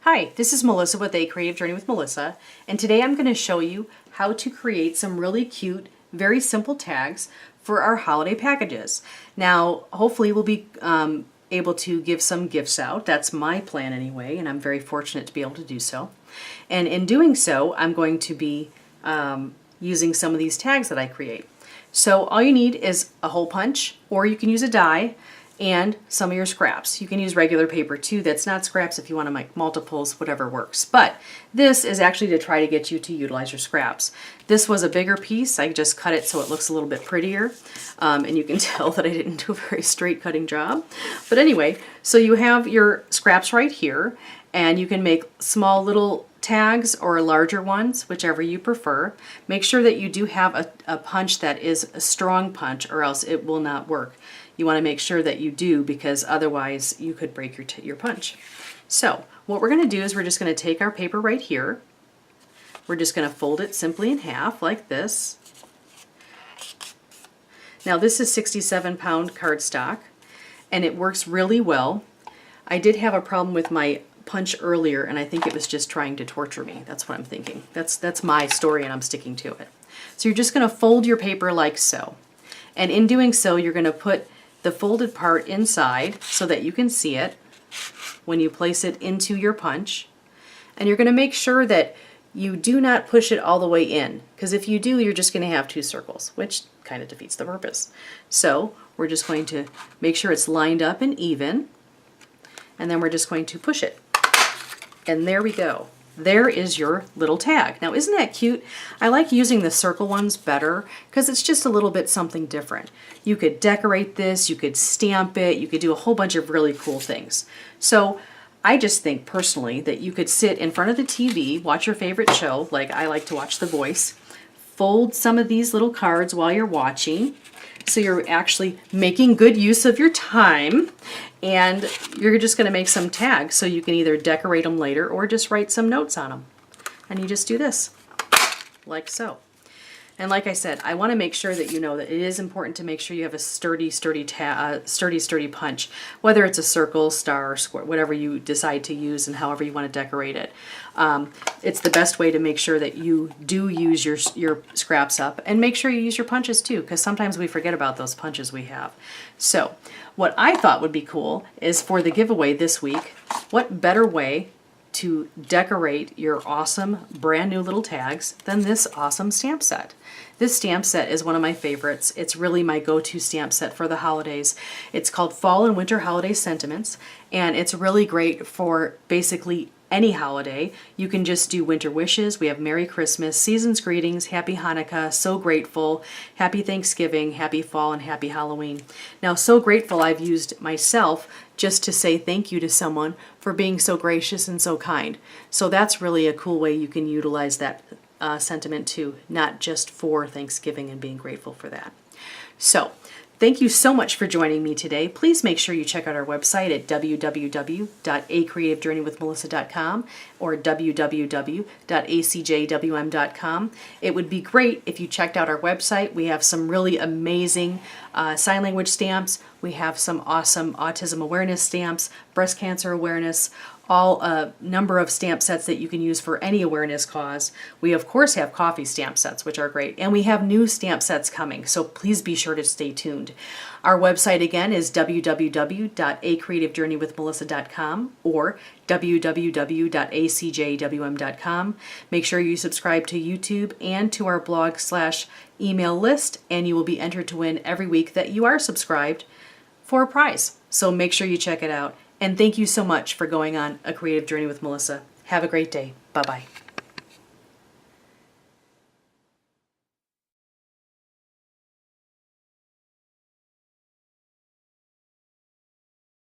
Hi, this is Melissa with A Creative Journey with Melissa, and today I'm going to show you how to create some really cute, very simple tags for our holiday packages. Now, hopefully we'll be able to give some gifts out. That's my plan anyway, and I'm very fortunate to be able to do so. And in doing so, I'm going to be using some of these tags that I create. So all you need is a hole punch, or you can use a die, and some of your scraps. You can use regular paper too. That's not scraps if you want to make multiples, whatever works. But this is actually to try to get you to utilize your scraps. This was a bigger piece. I just cut it so it looks a little bit prettier. And you can tell that I didn't do a very straight cutting job. But anyway, so you have your scraps right here, and you can make small little tags or larger ones, whichever you prefer. Make sure that you do have a punch that is a strong punch, or else it will not work. You want to make sure that you do, because otherwise you could break your punch. So what we're going to do is we're just going to take our paper right here. We're just going to fold it simply in half like this. Now this is 67-pound cardstock, and it works really well. I did have a problem with my punch earlier, and I think it was just trying to torture me. That's what I'm thinking. That's my story, and I'm sticking to it. So you're just going to fold your paper like so. And in doing so, you're going to put the folded part inside so that you can see it when you place it into your punch. And you're going to make sure that you do not push it all the way in, because if you do, you're just going to have two circles, which kind of defeats the purpose. So we're just going to make sure it's lined up and even, and then we're just going to push it. And there we go. There is your little tag. Now, isn't that cute? I like using the circle ones better because it's just a little bit something different. You could decorate this, you could stamp it, you could do a whole bunch of really cool things. So I just think personally that you could sit in front of the TV, watch your favorite show, like I like to watch The Voice, fold some of these little cards while you're watching. So you're actually making good use of your time, and you're just going to make some tags so you can either decorate them later or just write some notes on them. And you just do this, like so. And like I said, I want to make sure that you know that it is important to make sure you have a sturdy punch, whether it's a circle, star, or square, whatever you decide to use and however you want to decorate it. It's the best way to make sure that you do use your scraps up, and make sure you use your punches too, because sometimes we forget about those punches we have. So what I thought would be cool is for the giveaway this week, what better way to decorate your awesome brand new little tags than this awesome stamp set. This stamp set is one of my favorites. It's really my go-to stamp set for the holidays. It's called Fall and Winter Holiday Sentiments, and it's really great for basically any holiday. You can just do winter wishes. We have Merry Christmas, Season's Greetings, Happy Hanukkah, So Grateful, Happy Thanksgiving, Happy Fall, and Happy Halloween. Now, So Grateful I've used myself just to say thank you to someone for being so gracious and so kind. So that's really a cool way you can utilize that sentiment too, not just for Thanksgiving and being grateful for that. So thank you so much for joining me today. Please make sure you check out our website at www.acreativejourneywithmelissa.com or www.acjwm.com. It would be great if you checked out our website. We have some really amazing sign language stamps. We have some awesome autism awareness stamps, breast cancer awareness, all a number of stamp sets that you can use for any awareness cause. We of course have coffee stamp sets, which are great, and we have new stamp sets coming, so please be sure to stay tuned. Our website again is www.acreativejourneywithmelissa.com or www.acjwm.com. Make sure you subscribe to YouTube and to our blog/email list, and you will be entered to win every week that you are subscribed for a prize. So make sure you check it out. And thank you so much for going on A Creative Journey with Melissa. Have a great day. Bye-bye.